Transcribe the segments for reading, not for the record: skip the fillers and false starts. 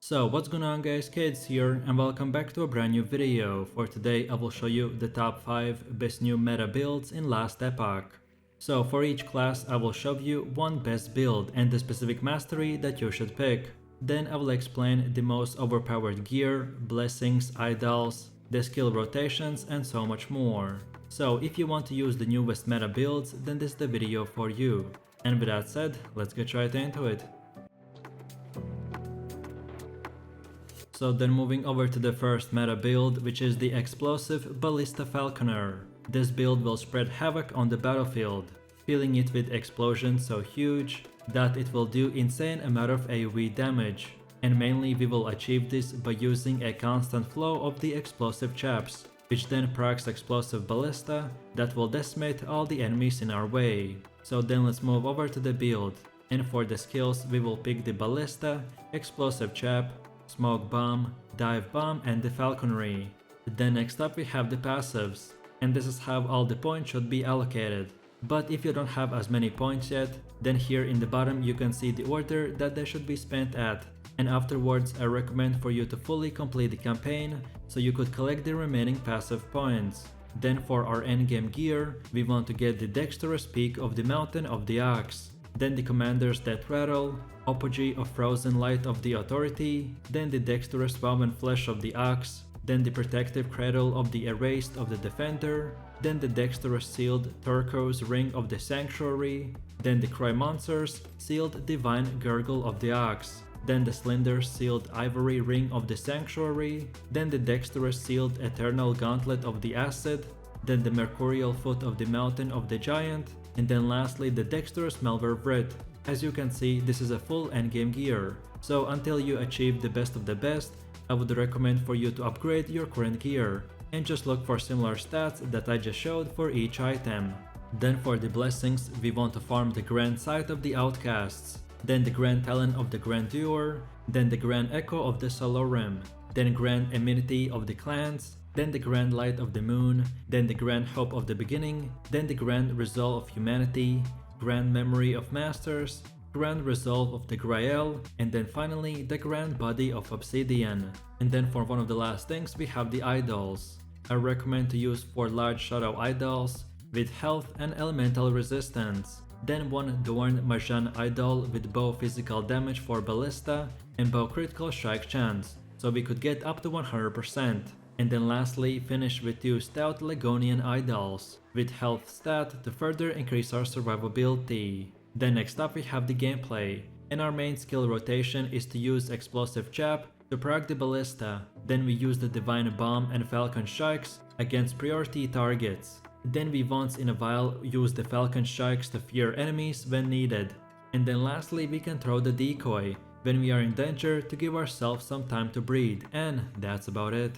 So what's going on guys, Kids here and welcome back to a brand new video. For today I will show you the top 5 best new meta builds in last epoch. So for each class I will show you one best build and the specific mastery that you should pick. Then I will explain the most overpowered gear, blessings, idols, the skill rotations and so much more. So if you want to use the newest meta builds, then this is the video for you. And with that said, let's get right into it. So then moving over to the first meta build, which is the explosive ballista falconer. This build will spread havoc on the battlefield, filling it with explosions so huge that it will do insane amount of AoE damage. And mainly we will achieve this by using a constant flow of the explosive chaps, which then procs explosive ballista that will decimate all the enemies in our way. So then let's move over to the build. And for the skills we will pick the ballista, explosive chap, smoke bomb, dive bomb and the falconry. Then next up we have the passives, and this is how all the points should be allocated. But if you don't have as many points yet, then here in the bottom you can see the order that they should be spent at. And afterwards I recommend for you to fully complete the campaign so you could collect the remaining passive points. Then for our endgame gear, we want to get the dexterous peak of the mountain of the ox. Then the commander's death rattle, apogee of frozen light of the authority, then the dexterous woven flesh of the ox, then the protective cradle of the erased of the defender, then the dexterous sealed turquoise ring of the sanctuary, then the cry monster's sealed divine gurgle of the ox, then the slender sealed ivory ring of the sanctuary, then the dexterous sealed eternal gauntlet of the acid, then the mercurial foot of the mountain of the giant, and then lastly the dexterous malware Wraith. As you can see, this is a full endgame gear, so until you achieve the best of the best, I would recommend for you to upgrade your current gear, and just look for similar stats that I just showed for each item. Then for the blessings, we want to farm the Grand Sight of the Outcasts, then the Grand Talent of the Grandeur, then the Grand Echo of the Solorim, then Grand Amenity of the Clans, then the Grand Light of the Moon, then the Grand Hope of the Beginning, then the Grand Resolve of Humanity, Grand Memory of Masters, Grand Resolve of the Grail, and then finally the Grand Body of Obsidian. And then for one of the last things we have the idols. I recommend to use 4 large shadow idols with health and elemental resistance, then 1 Dorn Marjan idol with bow physical damage for ballista and bow critical strike chance, so we could get up to 100%. And then lastly finish with 2 stout Legonian idols with health stat to further increase our survivability. Then next up we have the gameplay, and our main skill rotation is to use explosive chap to proc the ballista, then we use the divine bomb and falcon strikes against priority targets. Then we once in a while use the falcon strikes to fear enemies when needed. And then lastly we can throw the decoy when we are in danger to give ourselves some time to breathe, and that's about it.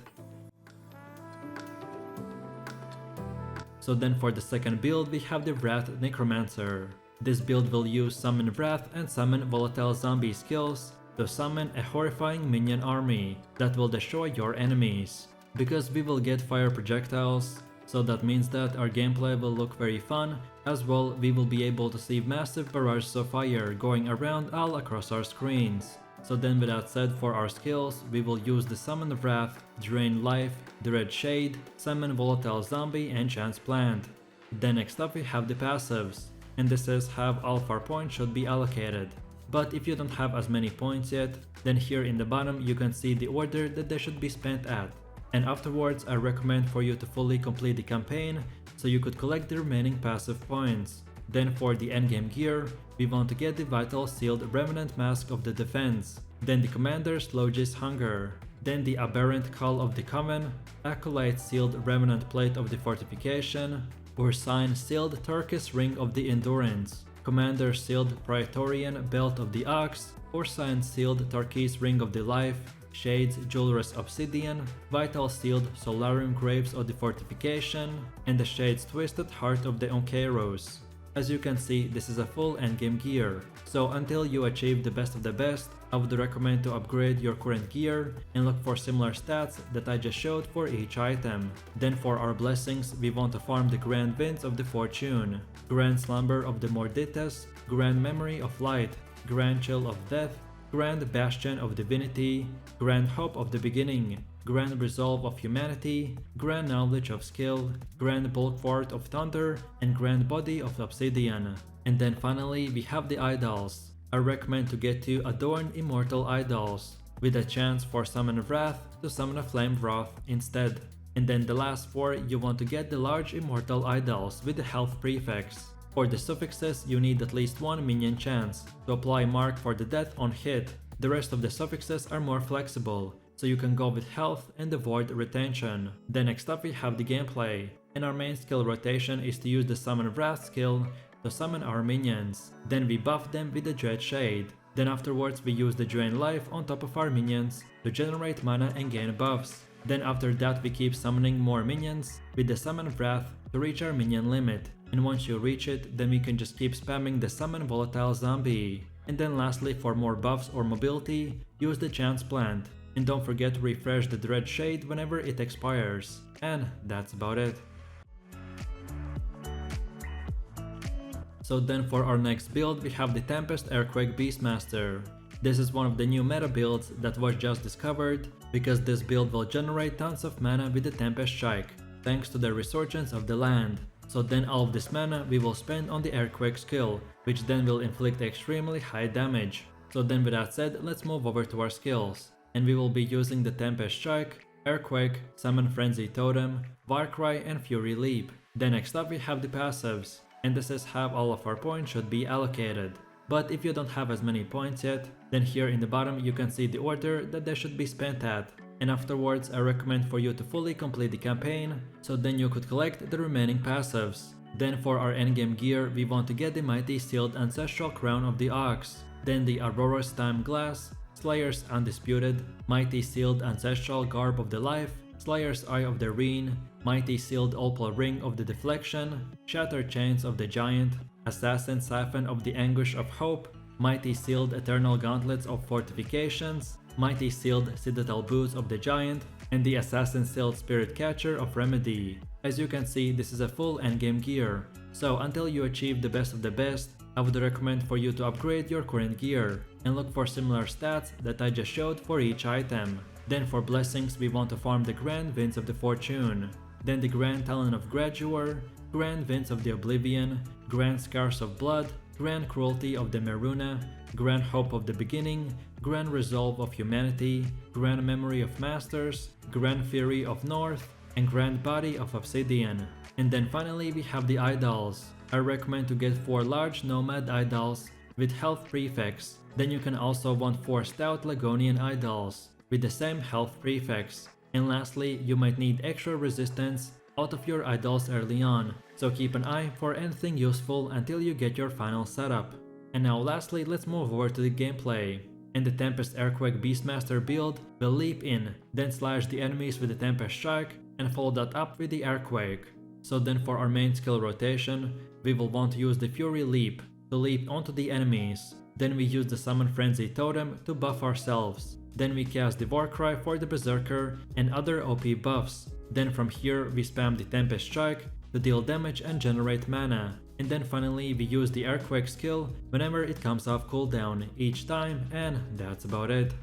So then for the second build we have the Wraith Necromancer. This build will use Summon Wrath and Summon Volatile Zombie skills to summon a horrifying minion army that will destroy your enemies. Because we will get fire projectiles, so that means that our gameplay will look very fun. As well, we will be able to see massive barrages of fire going around all across our screens. So then with that said, for our skills, we will use the Summon Wrath, Drain Life, the Red Shade, Summon Volatile Zombie and Chance Plant. Then next up we have the passives, and this is how all of our points should be allocated. But if you don't have as many points yet, then here in the bottom you can see the order that they should be spent at. And afterwards I recommend for you to fully complete the campaign so you could collect the remaining passive points. Then for the endgame gear, we want to get the Vital Sealed Remnant Mask of the Defense, then the Commander's Logis Hunger, then the Aberrant Call of the Coven, Acolyte Sealed Remnant Plate of the Fortification, Ursine Sealed Turkish Ring of the Endurance, Commander Sealed Praetorian Belt of the Ox, Ursine Sealed Turkish Ring of the Life, Shades Jewelrous Obsidian, Vital Sealed Solarium Graves of the Fortification, and the Shades Twisted Heart of the Onkeros. As you can see, this is a full endgame gear, so until you achieve the best of the best, I would recommend to upgrade your current gear and look for similar stats that I just showed for each item. Then for our blessings, we want to farm the Grand Winds of the Fortune, Grand Slumber of the Morditas, Grand Memory of Light, Grand Chill of Death, Grand Bastion of Divinity, Grand Hope of the Beginning, Grand Resolve of Humanity, Grand Knowledge of Skill, Grand Bulwark of Thunder, and Grand Body of Obsidian. And then finally we have the idols. I recommend to get 2 Adorned Immortal Idols, with a chance for summon Wraith to summon a Flame Wrath instead. And then the last 4 you want to get the large Immortal Idols with the health prefix. For the suffixes you need at least 1 minion chance to apply Mark for the death on hit. The rest of the suffixes are more flexible, so you can go with health and avoid retention. Then next up we have the gameplay, and our main skill rotation is to use the Summon Wrath skill to summon our minions. Then we buff them with the Dread Shade. Then afterwards we use the Drain Life on top of our minions to generate mana and gain buffs. Then after that we keep summoning more minions with the Summon Wrath to reach our minion limit. And once you reach it, then we can just keep spamming the Summon Volatile Zombie. And then lastly, for more buffs or mobility, use the Chance Plant. And don't forget to refresh the Dread Shade whenever it expires. And that's about it. So then for our next build we have the Tempest Earthquake Beastmaster. This is one of the new meta builds that was just discovered, because this build will generate tons of mana with the Tempest Strike, thanks to the resurgence of the land. So then all of this mana we will spend on the Earthquake skill, which then will inflict extremely high damage. So then with that said, let's move over to our skills. And we will be using the Tempest Strike, Earthquake, Summon Frenzy Totem, Warcry and Fury Leap. Then next up we have the passives, and this is how all of our points should be allocated. But if you don't have as many points yet, then here in the bottom you can see the order that they should be spent at. And afterwards I recommend for you to fully complete the campaign, so then you could collect the remaining passives. Then for our endgame gear we want to get the Mighty Sealed Ancestral Crown of the Ox, then the Aurora's Time Glass, Slayer's Undisputed, Mighty Sealed Ancestral Garb of the Life, Slayer's Eye of the Reen, Mighty Sealed Opal Ring of the Deflection, Shattered Chains of the Giant, Assassin Siphon of the Anguish of Hope, Mighty Sealed Eternal Gauntlets of Fortifications, Mighty Sealed Citadel Boots of the Giant, and the Assassin Sealed Spirit Catcher of Remedy. As you can see, this is a full endgame gear, so until you achieve the best of the best, I would recommend for you to upgrade your current gear and look for similar stats that I just showed for each item. Then for blessings we want to farm the Grand Winds of the Fortune, then the Grand Talon of Graduar, Grand Winds of the Oblivion, Grand Scars of Blood, Grand Cruelty of the Meruna, Grand Hope of the Beginning, Grand Resolve of Humanity, Grand Memory of Masters, Grand Fury of North, and Grand Body of Obsidian. And then finally we have the idols. I recommend to get 4 large Nomad idols with health prefix. Then you can also want 4 stout Lagonian idols with the same health prefix. And lastly, you might need extra resistance out of your idols early on, so keep an eye for anything useful until you get your final setup. And now lastly, let's move over to the gameplay. And the Tempest Earthquake Beastmaster build will leap in, then slash the enemies with the Tempest Strike, and follow that up with the Earthquake. So then for our main skill rotation, we will want to use the Fury Leap to leap onto the enemies. Then we use the Summon Frenzy Totem to buff ourselves. Then we cast the Warcry for the Berserker and other OP buffs. Then from here we spam the Tempest Strike to deal damage and generate mana. And then finally we use the Earthquake skill whenever it comes off cooldown each time, and that's about it.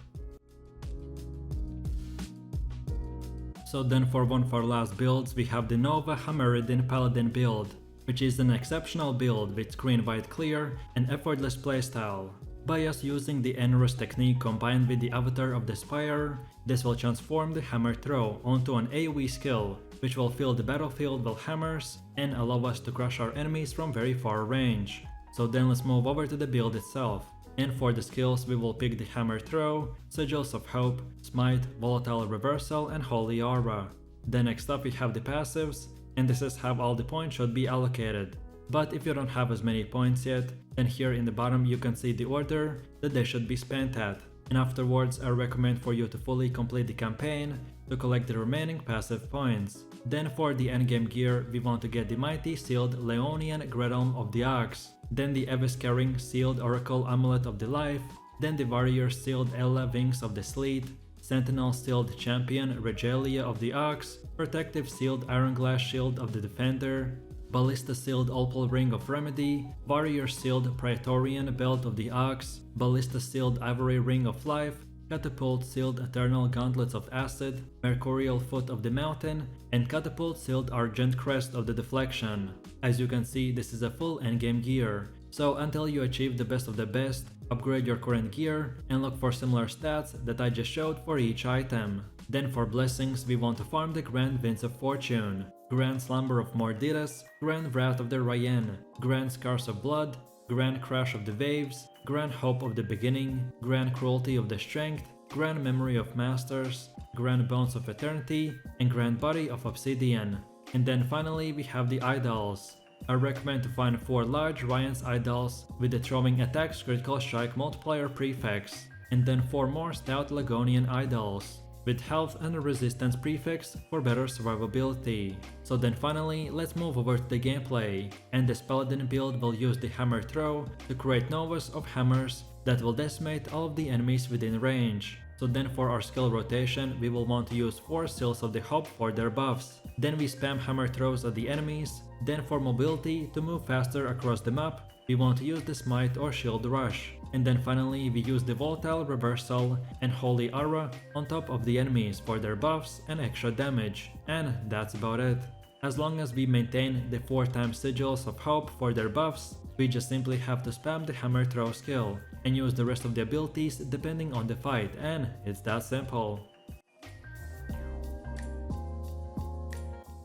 So then for one of our last builds we have the Nova Hammerdin Paladin build, which is an exceptional build with screen wide clear and effortless playstyle. By us using the Enrus technique combined with the Avatar of the Spire, this will transform the Hammer Throw onto an AoE skill, which will fill the battlefield with hammers and allow us to crush our enemies from very far range. So then let's move over to the build itself. And for the skills we will pick the Hammer Throw, Sigils of Hope, Smite, Volatile Reversal and Holy Aura. Then next up we have the passives, and this is how all the points should be allocated. But if you don't have as many points yet, then here in the bottom you can see the order that they should be spent at. And afterwards I recommend for you to fully complete the campaign to collect the remaining passive points. Then for the endgame gear we want to get the Mighty Sealed Leonian Gretelm of the Ox, then the Eviscaring Sealed Oracle Amulet of the Life, then the Warrior Sealed Ella Wings of the Sleet, Sentinel Sealed Champion Regalia of the Ox, Protective Sealed Iron Glass Shield of the Defender, Ballista Sealed Opal Ring of Remedy, Warrior Sealed Praetorian Belt of the Ox, Ballista Sealed Ivory Ring of Life, Catapult Sealed Eternal Gauntlets of Acid, Mercurial Foot of the Mountain, and Catapult Sealed Argent Crest of the Deflection. As you can see, this is a full endgame gear, so until you achieve the best of the best, upgrade your current gear and look for similar stats that I just showed for each item. Then for blessings, we want to farm the Grand Winds of Fortune, Grand Slumber of Mordidas, Grand Wrath of the Ryan, Grand Scars of Blood, Grand Crash of the Waves, Grand Hope of the Beginning, Grand Cruelty of the Strength, Grand Memory of Masters, Grand Bones of Eternity, and Grand Body of Obsidian. And then finally we have the idols. I recommend to find 4 large Ryan's idols with the throwing attacks critical strike multiplier prefix, and then 4 more stout Lagonian idols with health and resistance prefix for better survivability. So then finally, let's move over to the gameplay, and this paladin build will use the hammer throw to create novas of hammers that will decimate all of the enemies within range. So then for our skill rotation, we will want to use 4 Seals of the Hope for their buffs. Then we spam hammer throws at the enemies. Then for mobility, to move faster across the map, we want to use the Smite or Shield Rush. And then finally we use the Volatile Reversal and Holy Aura on top of the enemies for their buffs and extra damage. And that's about it. As long as we maintain the 4 times Sigils of Hope for their buffs, we just simply have to spam the hammer throw skill and use the rest of the abilities depending on the fight, and it's that simple.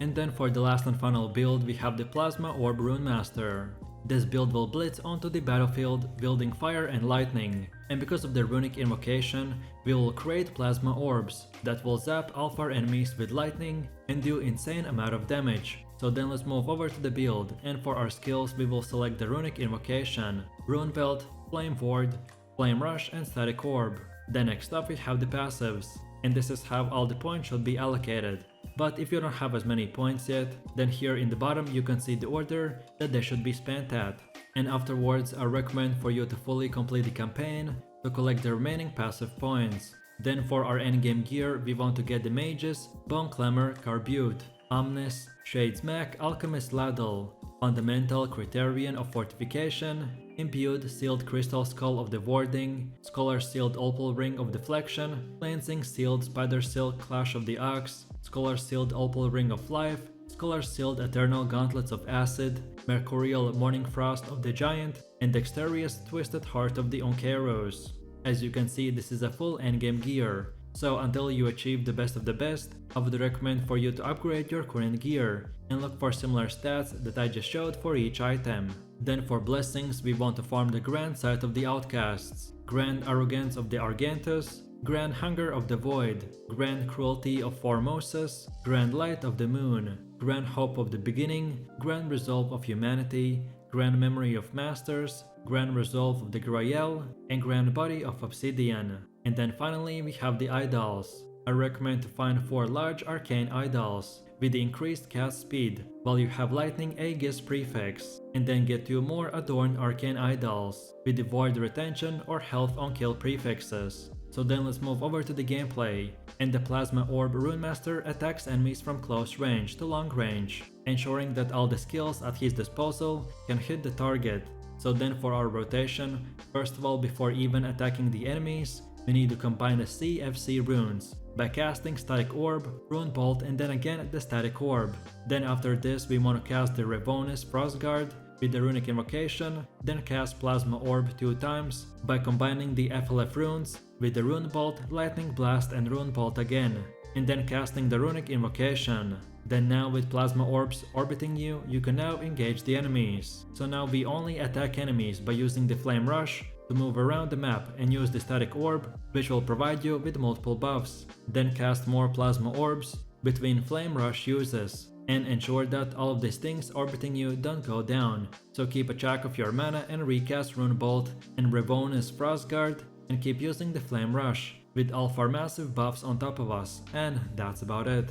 And then for the last and final build, we have the Plasma Orb Runemaster. This build will blitz onto the battlefield, wielding fire and lightning, and because of the runic invocation, we will create plasma orbs that will zap alpha enemies with lightning and do insane amount of damage. So then let's move over to the build, and for our skills we will select the runic invocation, rune belt, flame ward, flame rush, and static orb. Then next up we have the passives, and this is how all the points should be allocated. But if you don't have as many points yet, then here in the bottom you can see the order that they should be spent at. And afterwards I recommend for you to fully complete the campaign to collect the remaining passive points. Then for our endgame gear, we want to get the Mages, Bone Clamor, Carbute, Omnis, Shades Mac, Alchemist Ladle, Fundamental Criterion of Fortification, Imbued Sealed Crystal Skull of the Warding, Scholar Sealed Opal Ring of Deflection, Cleansing Sealed Spider Silk Clash of the Ox, Scholar Sealed Opal Ring of Life, Scholar Sealed Eternal Gauntlets of Acid, Mercurial Morning Frost of the Giant, and Dexterous Twisted Heart of the Onkeros. As you can see, this is a full endgame gear, so until you achieve the best of the best, I would recommend for you to upgrade your current gear and look for similar stats that I just showed for each item. Then for blessings, we want to farm the Grand Sight of the Outcasts, Grand Arrogance of the Argentus, Grand Hunger of the Void, Grand Cruelty of Formosus, Grand Light of the Moon, Grand Hope of the Beginning, Grand Resolve of Humanity, Grand Memory of Masters, Grand Resolve of the Grail, and Grand Body of Obsidian. And then finally we have the idols. I recommend to find 4 large arcane idols with the increased cast speed while you have lightning Aegis prefix, and then get 2 more adorned arcane idols with the void retention or health on kill prefixes. So then let's move over to the gameplay, and the Plasma Orb Runemaster attacks enemies from close range to long range, ensuring that all the skills at his disposal can hit the target. So then for our rotation, first of all, before even attacking the enemies, we need to combine the CFC runes by casting Static Orb, Rune Bolt, and then again the Static Orb. Then after this we want to cast the Revonus Frostguard with the Runic Invocation, then cast Plasma Orb 2 times by combining the FLF runes with the Rune Bolt, Lightning Blast, and Rune Bolt again, and then casting the Runic Invocation. Then now with Plasma Orbs orbiting you, you can now engage the enemies. So now we only attack enemies by using the Flame Rush to move around the map and use the Static Orb, which will provide you with multiple buffs. Then cast more Plasma Orbs between Flame Rush uses, and ensure that all of these things orbiting you don't go down. So keep a track of your mana and recast Rune Bolt and Revonus Frostguard, and keep using the Flame Rush with all of our massive buffs on top of us, and that's about it.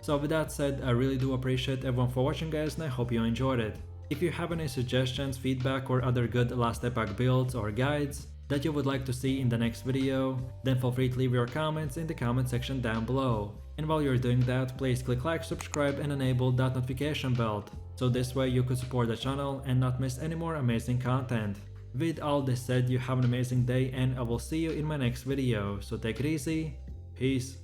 So with that said, I really do appreciate everyone for watching, guys, and I hope you enjoyed it. If you have any suggestions, feedback, or other good last epoch builds or guides that you would like to see in the next video, then feel free to leave your comments in the comment section down below. And while you're doing that, please click like, subscribe, and enable that notification bell So this way you could support the channel and not miss any more amazing content. With all this said, you have an amazing day and I will see you in my next video, so take it easy, peace.